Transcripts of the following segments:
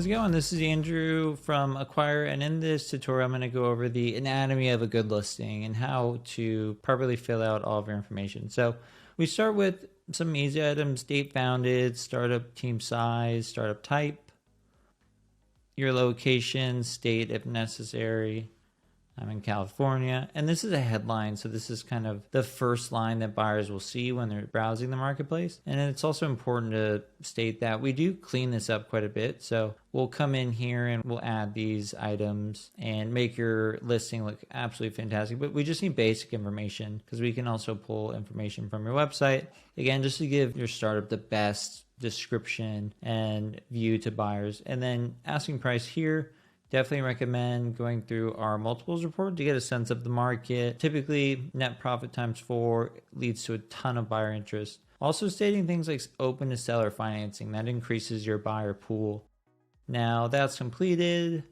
How's it going? This is Andrew from Acquire, and in this tutorial I'm going to go over the anatomy of a good listing and how to properly fill out all of your information. So we start with some easy items: date founded, startup team size, startup type, your location, state if necessary. I'm in California, and this is a headline, so this is kind of the first line that buyers will see when they're browsing the marketplace. And it's also important to state that we do clean this up quite a bit, so we'll come in here and we'll add these items and make your listing look absolutely fantastic. But we just need basic information because we can also pull information from your website, again, just to give your startup the best description and view to buyers. And then asking price here, definitely recommend going through our multiples report to get a sense of the market. Typically, net profit times 4 leads to a ton of buyer interest. Also stating things like open to seller financing, that increases your buyer pool. Now that's completed.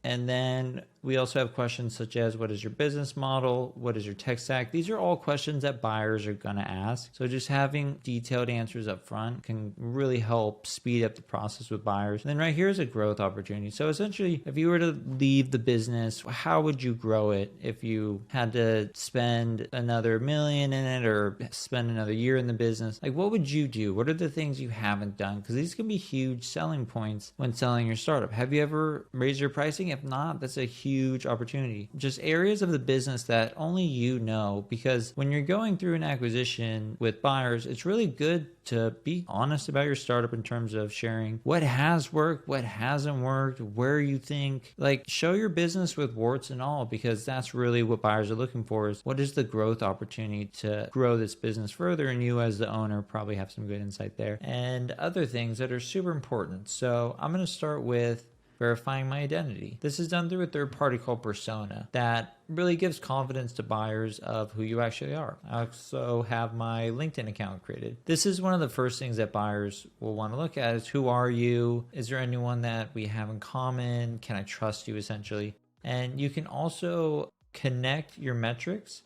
And then we also have questions such as, what is your business model? What is your tech stack? These are all questions that buyers are going to ask. So just having detailed answers up front can really help speed up the process with buyers. And then right here is a growth opportunity. So essentially, if you were to leave the business, how would you grow it if you had to spend another million in it or spend another year in the business? Like, what would you do? What are the things you haven't done? Because these can be huge selling points when selling your startup. Have you ever raised your pricing? If not, that's a huge opportunity. Just areas of the business that only you know, because when you're going through an acquisition with buyers, it's really good to be honest about your startup in terms of sharing what has worked, what hasn't worked, where you think, like, show your business with warts and all, because that's really what buyers are looking for, is what is the growth opportunity to grow this business further, and you as the owner probably have some good insight there and other things that are super important. So I'm going to start with verifying my identity. This is done through a third party called Persona that really gives confidence to buyers of who you actually are. I also have my LinkedIn account created. This is one of the first things that buyers will want to look at, is who are you? Is there anyone that we have in common? Can I trust you, essentially? And you can also connect your metrics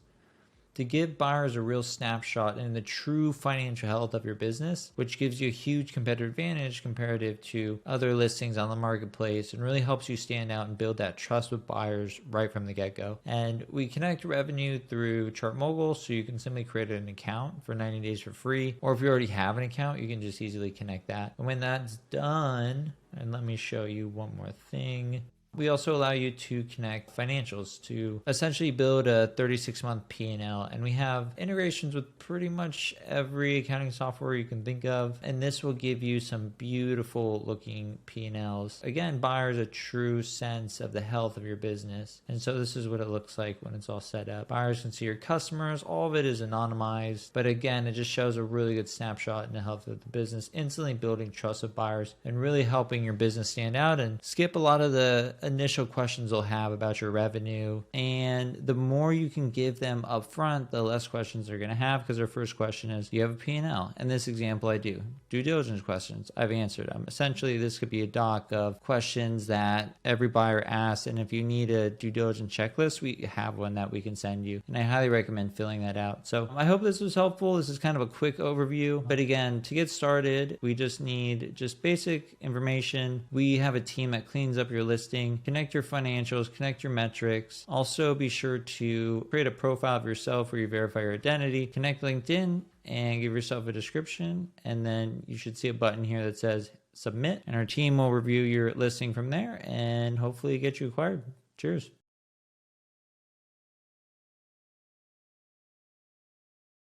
to give buyers a real snapshot in the true financial health of your business, which gives you a huge competitive advantage comparative to other listings on the marketplace, and really helps you stand out and build that trust with buyers right from the get-go. And we connect revenue through ChartMogul, so you can simply create an account for 90 days for free, or if you already have an account, you can just easily connect that. And when that's done, and let me show you one more thing, we also allow you to connect financials to essentially build a 36-month P&L. And we have integrations with pretty much every accounting software you can think of. And this will give you some beautiful looking P&Ls. Again, buyers a true sense of the health of your business. And so this is what it looks like when it's all set up. Buyers can see your customers. All of it is anonymized. But again, it just shows a really good snapshot in the health of the business, instantly building trust with buyers and really helping your business stand out and skip a lot of the initial questions they'll have about your revenue. And the more you can give them up front, the less questions they're going to have, because their first question is, do you have a P&L? In this example, I do. Due diligence questions, I've answered them. Essentially, this could be a doc of questions that every buyer asks, and if you need a due diligence checklist, we have one that we can send you, and I highly recommend filling that out. So I hope this was helpful. This is kind of a quick overview, but again, to get started, we just need just basic information. We have a team that cleans up your listing. Connect your financials, connect your metrics. Also be sure to create a profile of yourself where you verify your identity, connect LinkedIn, and give yourself a description. And then you should see a button here that says submit, and our team will review your listing from there and hopefully get you acquired. Cheers.